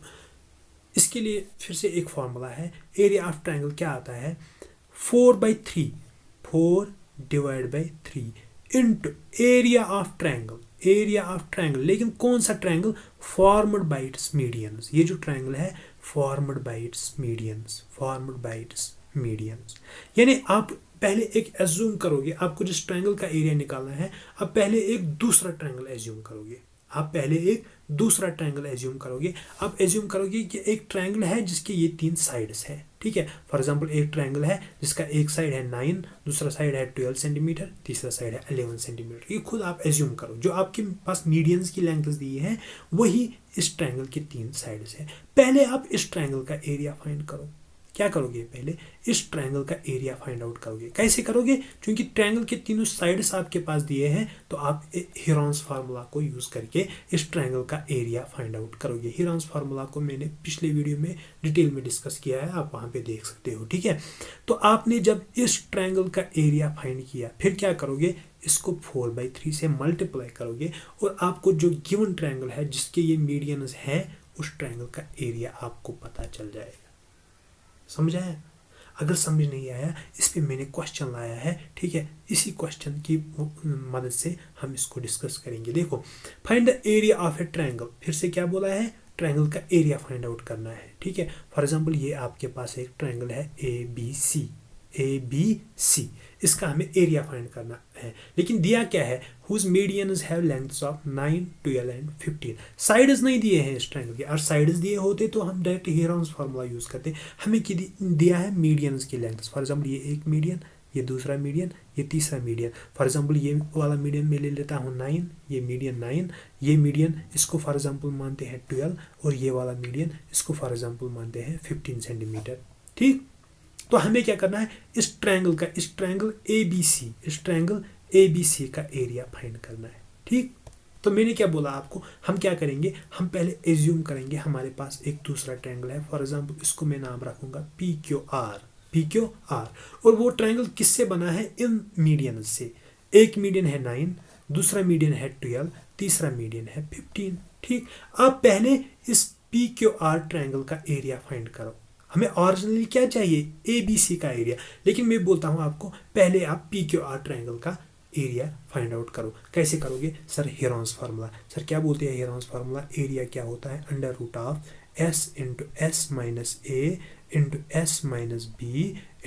इसके लिए फिर से एक फॉर्मूला है। एरिया ऑफ ट्रायंगल क्या आता है? 4/3, 4 divide by 3 into area of triangle, area of triangle. लेकिन कौन सा triangle? Formed by it's medians. ये जो ट्रायंगल है formed by it's medians, formed by it's medians. यानी आप पहले एक एज्यूम करोगे, आपको जिस ट्रायंगल का एरिया निकालना है, अब पहले एक दूसरा ट्रायंगल एज्यूम करोगे। आप पहले एक दूसरा ट्रायंगल एज्यूम करोगे। आप एज्यूम करोगे कि एक ट्रायंगल है जिसके ये 3 साइड्स है, ठीक है। फॉर एग्जांपल एक ट्रायंगल है जिसका एक साइड है 9, दूसरा साइड है 12 सेंटीमीटर, तीसरा साइड है 11 सेंटीमीटर। ये खुद आप एज्यूम करो। जो आपके पास मीडियंस की लेंथ्स दी है वही इस ट्रायंगल के 3 साइड्स है। पहले आप इस ट्रायंगल का एरिया फाइंड करो। क्या करोगे? पहले इस ट्रायंगल का एरिया फाइंड आउट करोगे। कैसे करोगे? क्योंकि ट्रायंगल के तीनों साइड्स आपके पास दिए हैं, तो आप हीरोन्स फार्मूला को यूज करके इस ट्रायंगल का एरिया फाइंड आउट करोगे। हीरोन्स फार्मूला को मैंने पिछले वीडियो में डिटेल में डिस्कस किया है, आप वहां पे देख सकते हो, ठीक है। तो आपने जब इस ट्रायंगल का एरिया फाइंड किया, फिर क्या करोगे? इसको 4/3 से मल्टीप्लाई करोगे और आपको जो गिवन ट्रायंगल है जिसके ये मीडियंस हैं, उस ट्रायंगल का एरिया आपको पता चल जाएगा। समझ आया? अगर समझ नहीं आया, इस पे मैंने क्वेश्चन लाया है, ठीक है। इसी क्वेश्चन की मदद से हम इसको डिस्कस करेंगे। देखो, find the area of A triangle. फिर से क्या बोला है? ट्रायंगल का एरिया फाइंड आउट करना है, ठीक है। फॉर एग्जांपल ये आपके पास एक ट्रायंगल है ABC, इसका हमें एरिया फाइंड करना है। लेकिन दिया क्या है? Whose medians have lengths of 9, 12 and 15। Sides नहीं दिए हैं इस ट्रायंगल के। और साइड्स दिए होते तो हम डायरेक्ट हीरोन्स फार्मूला यूज करते। हमें दिया है मीडियंस की लेंथ्स। फॉर एग्जांपल ये एक मीडियन, ये दूसरा मीडियन, ये तीसरा मीडियन। फॉर एग्जांपल ये वाला मीडियन में ले लेता हूँ 9, ये मीडियन 9, ये मीडियन इसको फॉर एग्जांपल मानते हैं 12, और ये वाला मीडियन इसको फॉर एग्जांपल मानते हैं 15 सेंटीमीटर, ठीक। तो हमें क्या करना है? इस ट्रायंगल ABC का एरिया फाइंड करना है, ठीक। तो मैंने क्या बोला आपको? हम क्या करेंगे? हम पहले एज्यूम करेंगे हमारे पास एक दूसरा ट्रायंगल है। फॉर एग्जांपल इसको मैं नाम रखूंगा PQR, और वो ट्रायंगल किससे बना है? इन मीडियन से। एक मीडियन है 9, दूसरा मीडियन है 12, तीसरा मीडियन है 15, ठीक। आप पहले इस PQR ट्रायंगल का एरिया फाइंड करो। हमें ओरिजिनली क्या चाहिए? ABC का एरिया। लेकिन मैं बोलता हूं आपको, पहले आप PQR ट्रायंगल का एरिया फाइंड आउट करो। कैसे करोगे? Sir Heron's formula. सर क्या बोलते हैं हीरोन्स फार्मूला? एरिया क्या होता है? √of S into S minus A into S minus B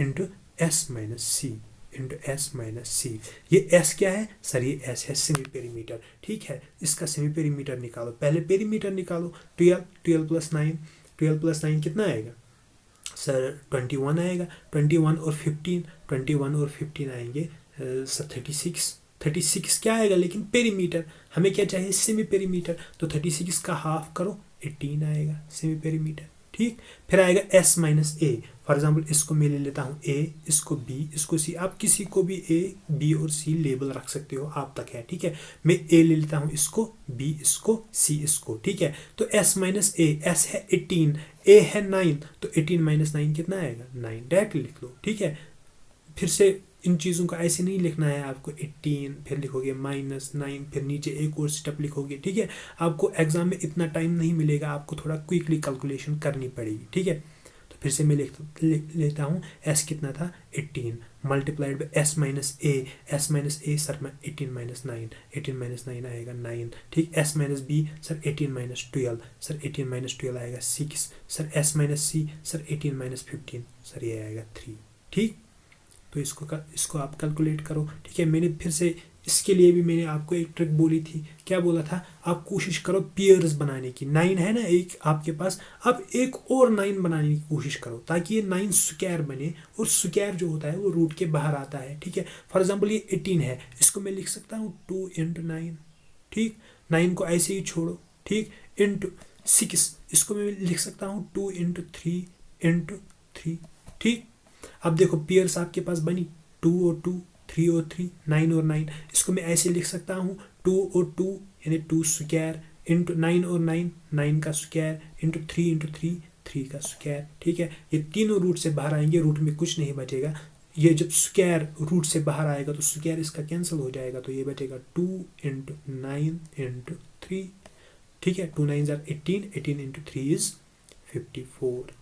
into S minus C into S minus C। ये S क्या है? सर ये S है सेमी पेरीमीटर, ठीक है। इसका सेमी पेरीमीटर निकालो। पहले पेरीमीटर निकालो। 12 प्लस 9, 12 प्लस 9 कितना आएगा? सर 21 आएगा। 21 और 15 आएंगे सर 36 क्या आएगा? लेकिन पेरीमीटर हमें क्या चाहिए? Semi perimeter. तो 36 का हाफ करो, 18 आएगा सेमी पेरीमीटर, ठीक। फिर आएगा s minus A, for example इसको मैं ले लेता हूँ a, इसको b, इसको c, आप किसी को भी a, b और c लेबल रख सकते हो, आप तक है, ठीक है। मैं a ले लेता हूँ, इसको b, इसको c, इसको, ठीक है। तो s माइनस ए, s है 18, a है 9, तो 18 माइनस 9 कितना आएगा 9, डायरेक्ट लिख लो, ठीक है। फिर से इन चीज़ों को ऐसे नहीं लिखना है आपको, 18 फिर लिखोगे माइनस 9, फिर नीचे एक और स्टेप लिखोगे, ठीक है। आपको एग्जाम में इतना टाइम नहीं मिलेगा, आपको थोड़ा क्विकली कैलकुलेशन करनी पड़ेगी, ठीक है। तो फिर से मैं लिख लेता हूँ, s कितना था 18 multiplied by s minus a, sir 18 minus 9, 18 minus 9 आएगा 9, ठीक। s minus b, sir 18 minus 12, sir 18 minus 12 आएगा 6, sir s minus c, sir 18 minus 15, sir ये आएगा 3, ठीक। तो इसको आप कैलकुलेट करो, ठीक है। मैंने फिर से इसके लिए भी मैंने आपको एक ट्रिक बोली थी, क्या बोला था, आप कोशिश करो पेयर्स बनाने की। 9 है ना एक आपके पास, अब एक और 9 बनाने की कोशिश करो ताकि ये 9 स्क्वायर बने, और स्क्वायर जो होता है वो रूट के बाहर आता है, ठीक है। फॉर एग्जांपल ये 18 है, इसको मैं लिख सकता हूँ 2 × 9, ठीक। 9 को ऐसे ही छोड़ो, ठीक, इंटू 6, इसको मैं लिख सकता हूँ 2 × 3 × 3, ठीक। अब देखो पेयर्स आपके पास बनी, 2 और 2, 3 और 3, 9 और 9, इसको मैं ऐसे लिख सकता हूँ 2 और 2 यानी 2 स्क्वायर इंटू 9 और 9, 9 का स्क्वायर इंटू 3 × 3, 3 का स्क्वायर, ठीक है। ये तीनों रूट से बाहर आएंगे, रूट में कुछ नहीं बचेगा। ये जब स्क्वायर रूट से बाहर आएगा तो स्क्वायर इसका कैंसिल हो जाएगा, तो ये बचेगा 2 × 9 × 3, ठीक है। 2 9s are 18, 18 × 3 is 54,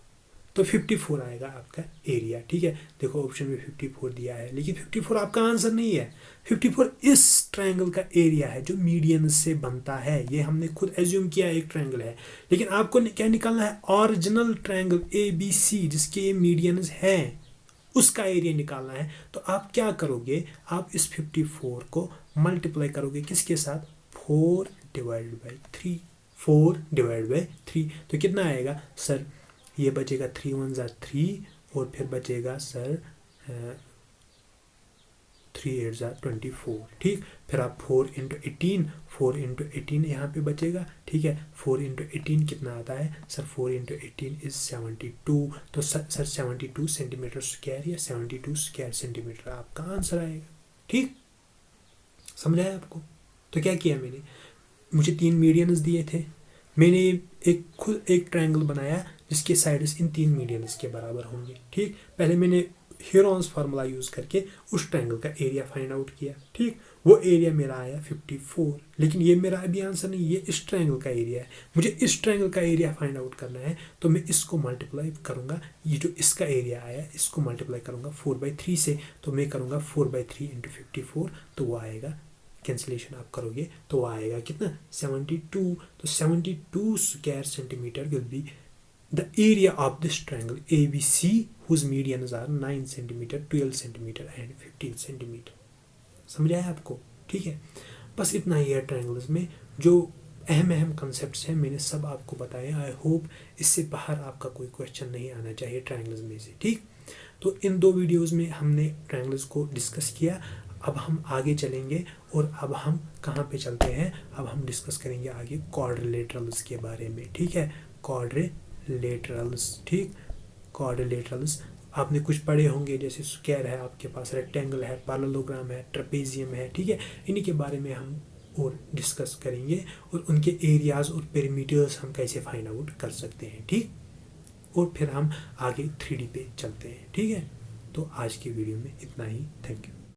तो 54 आएगा आपका एरिया, ठीक है। देखो ऑप्शन में 54 दिया है, लेकिन 54 आपका आंसर नहीं है। 54 इस ट्रायंगल का एरिया है जो मीडियन से बनता है, ये हमने खुद एज्यूम किया एक ट्रायंगल है, लेकिन आपको क्या निकालना है, ओरिजिनल ट्रायंगल ABC जिसके ये मीडियंस हैं उसका एरिया निकालना है। तो आप क्या करोगे, आप इस 54 को मल्टीप्लाई करोगे किसके साथ, 4 / 3, 4 / 3, तो कितना आएगा सर, ये बचेगा 3 1s are 3 और फिर बचेगा सर 3 8s are 24, ठीक। फिर आप 4 × 18, 4 × 18 यहाँ पे बचेगा, ठीक है। 4 × 18 कितना आता है सर, 4 × 18 is 72, तो सर 72 सेंटीमीटर स्क्वायर या 72 स्क्वायर सेंटीमीटर आपका आंसर आएगा, ठीक। समझ आया आपको। तो क्या किया मैंने, मुझे 3 मीडियंस दिए थे, मैंने खुद एक ट्रायंगल बनाया जिसके साइड्स इन 3 मीडियंस के बराबर होंगे, ठीक। पहले मैंने ह्यूरॉन्स फार्मूला यूज़ करके उस ट्रायंगल का एरिया फाइंड आउट किया, ठीक। वो एरिया मेरा आया 54, लेकिन ये मेरा अभी आंसर नहीं, ये इस ट्रायंगल का एरिया है। मुझे इस ट्रायंगल का एरिया फाइंड आउट करना है, तो मैं इसको मल्टीप्लाई करूँगा, ये जो इसका एरिया आया इसको मल्टीप्लाई करूँगा 4/3 से, तो मैं करूँगा 4/3 × 54, तो वो आएगा, कैंसिलेशन आप करोगे तो आएगा कितना 72, तो 72 square centimetre will be the area of this triangle ABC whose medians are 9 centimetre, 12 centimetre and 15 centimetre. समझ आया आपको, ठीक है। बस इतना ही है ट्रायंगल्स में, जो अहम कंसेप्ट्स हैं मैंने सब आपको बताए। आई होप इससे बाहर आपका कोई क्वेश्चन नहीं आना चाहिए ट्रायंगल्स में से, ठीक। तो इन 2 वीडियोज़ में हमने ट्रायंगल्स को डिस्कस किया। अब हम आगे चलेंगे और अब हम कहाँ पे चलते हैं, अब हम डिस्कस करेंगे आगे क्वाड्रिलेटरल्स के बारे में, ठीक है। क्वाड्रिलेटरल्स, ठीक। क्वाड्रिलेटरल्स आपने कुछ पढ़े होंगे, जैसे स्क्वायर है आपके पास, रेक्टेंगल है, पैरेललोग्राम है, ट्रेपेजियम है, ठीक है। इन्हीं के बारे में हम और डिस्कस करेंगे और उनके एरियाज़ और पेरीमीटर्स हम कैसे फाइंड आउट कर सकते हैं, ठीक। और फिर हम आगे 3D पे चलते हैं, ठीक है। तो आज की वीडियो में इतना ही, थैंक यू।